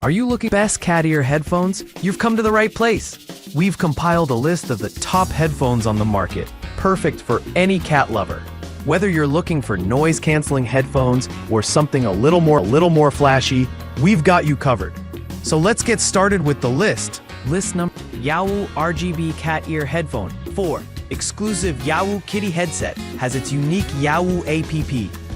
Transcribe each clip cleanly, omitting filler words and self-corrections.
Are you looking for best cat ear headphones? You've come to the right place. We've compiled a list of the top headphones on the market, perfect for any cat lover. Whether you're looking for noise-canceling headphones or something a little more flashy, we've got you covered. So let's get started with the list. List number: Yahoo RGB Cat Ear Headphone 4. Exclusive Yahoo Kitty headset has its unique Yahoo app,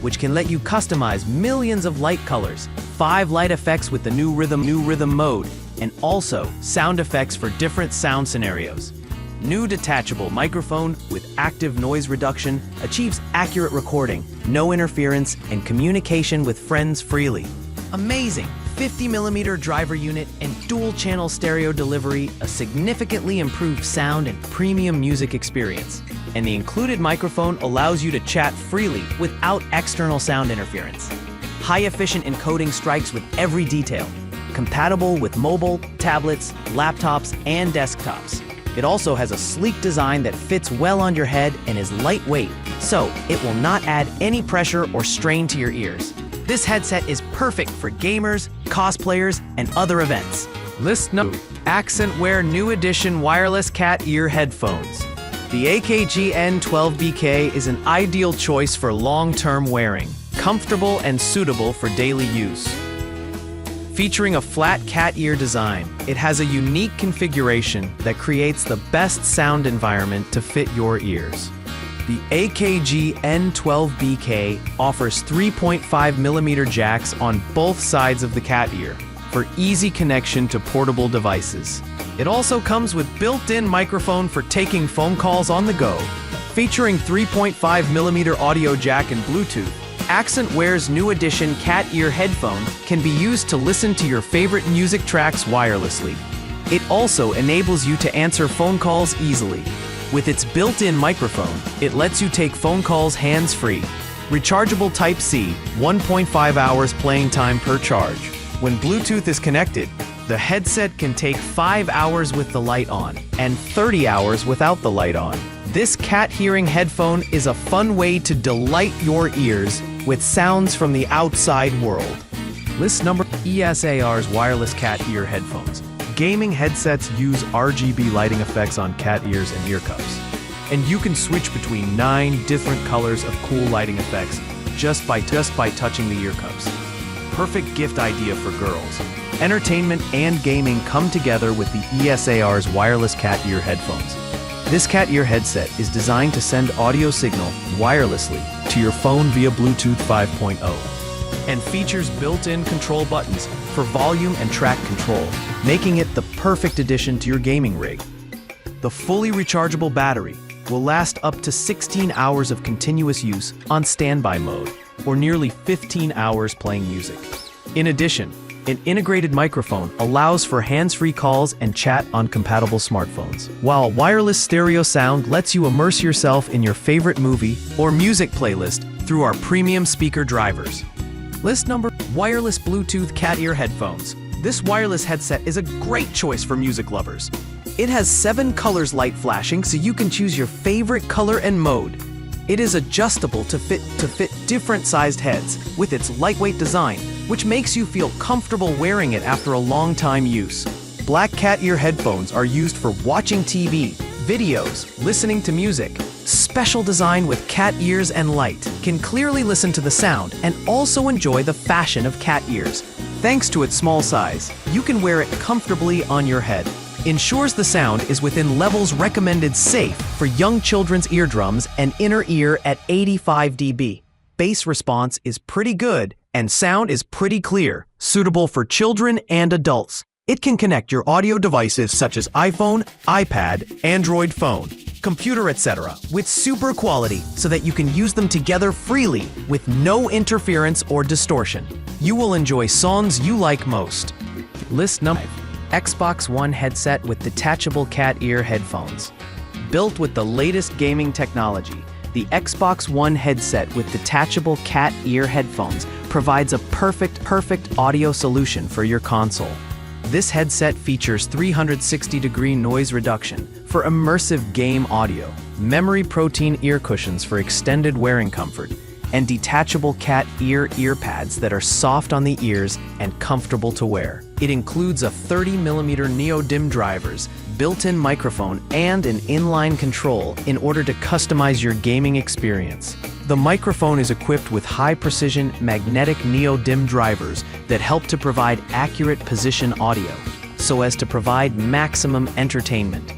which can let you customize millions of light colors, 5 light effects with the new rhythm mode, and also sound effects for different sound scenarios. New detachable microphone with active noise reduction achieves accurate recording, no interference, and communication with friends freely. Amazing! 50mm driver unit and dual-channel stereo delivery, a significantly improved sound and premium music experience. And the included microphone allows you to chat freely without external sound interference. High-efficient encoding strikes with every detail. Compatible with mobile, tablets, laptops, and desktops. It also has a sleek design that fits well on your head and is lightweight, so it will not add any pressure or strain to your ears. This headset is perfect for gamers, cosplayers, and other events. List number: Accentwear New Edition Wireless Cat Ear Headphones. The AKG N12BK is an ideal choice for long-term wearing, comfortable and suitable for daily use. Featuring a flat cat ear design, it has a unique configuration that creates the best sound environment to fit your ears. The AKG N12BK offers 3.5mm jacks on both sides of the cat ear for easy connection to portable devices. It also comes with built-in microphone for taking phone calls on the go. Featuring 3.5mm audio jack and Bluetooth, Accentwear's new edition cat ear headphone can be used to listen to your favorite music tracks wirelessly. It also enables you to answer phone calls easily. With its built-in microphone, it lets you take phone calls hands-free. Rechargeable Type-C, 1.5 hours playing time per charge. When Bluetooth is connected, the headset can take 5 hours with the light on and 30 hours without the light on. This cat hearing headphone is a fun way to delight your ears with sounds from the outside world. List number: ESAR's Wireless Cat Ear Headphones. Gaming headsets use RGB lighting effects on cat ears and ear cups. And you can switch between 9 different colors of cool lighting effects just by touching the ear cups. Perfect gift idea for girls. Entertainment and gaming come together with the ESAR's Wireless Cat Ear Headphones. This cat ear headset is designed to send audio signal wirelessly to your phone via Bluetooth 5.0 and features built-in control buttons for volume and track control, making it the perfect addition to your gaming rig. The fully rechargeable battery will last up to 16 hours of continuous use on standby mode, or nearly 15 hours playing music. In addition, an integrated microphone allows for hands-free calls and chat on compatible smartphones, while wireless stereo sound lets you immerse yourself in your favorite movie or music playlist through our premium speaker drivers. List number: Wireless Bluetooth Cat Ear Headphones. This wireless headset is a great choice for music lovers. It has 7 colors light flashing, so you can choose your favorite color and mode. It is adjustable to fit different sized heads with its lightweight design, which makes you feel comfortable wearing it after a long time use. Black cat ear headphones are used for watching TV, videos, listening to music. Special design with cat ears and light can clearly listen to the sound and also enjoy the fashion of cat ears. Thanks to its small size, you can wear it comfortably on your head. Ensures the sound is within levels recommended safe for young children's eardrums and inner ear at 85 dB. Bass response is pretty good and sound is pretty clear, suitable for children and adults. It can connect your audio devices such as iPhone, iPad, Android phone, computer, etc. with super quality so that you can use them together freely with no interference or distortion. You will enjoy songs you like most. List number: Xbox One headset with detachable cat ear headphones. Built with the latest gaming technology, the Xbox One headset with detachable cat ear headphones provides a perfect audio solution for your console. This headset features 360-degree noise reduction for immersive game audio, memory protein ear cushions for extended wearing comfort, and detachable cat ear pads that are soft on the ears and comfortable to wear. It includes a 30mm neo-dim drivers, built-in microphone, and an inline control in order to customize your gaming experience. The microphone is equipped with high-precision magnetic neo-dim drivers that help to provide accurate position audio, so as to provide maximum entertainment.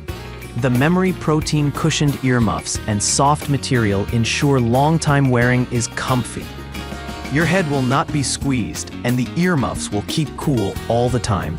The memory protein cushioned earmuffs and soft material ensure long-time wearing is comfy. Your head will not be squeezed, and the earmuffs will keep cool all the time.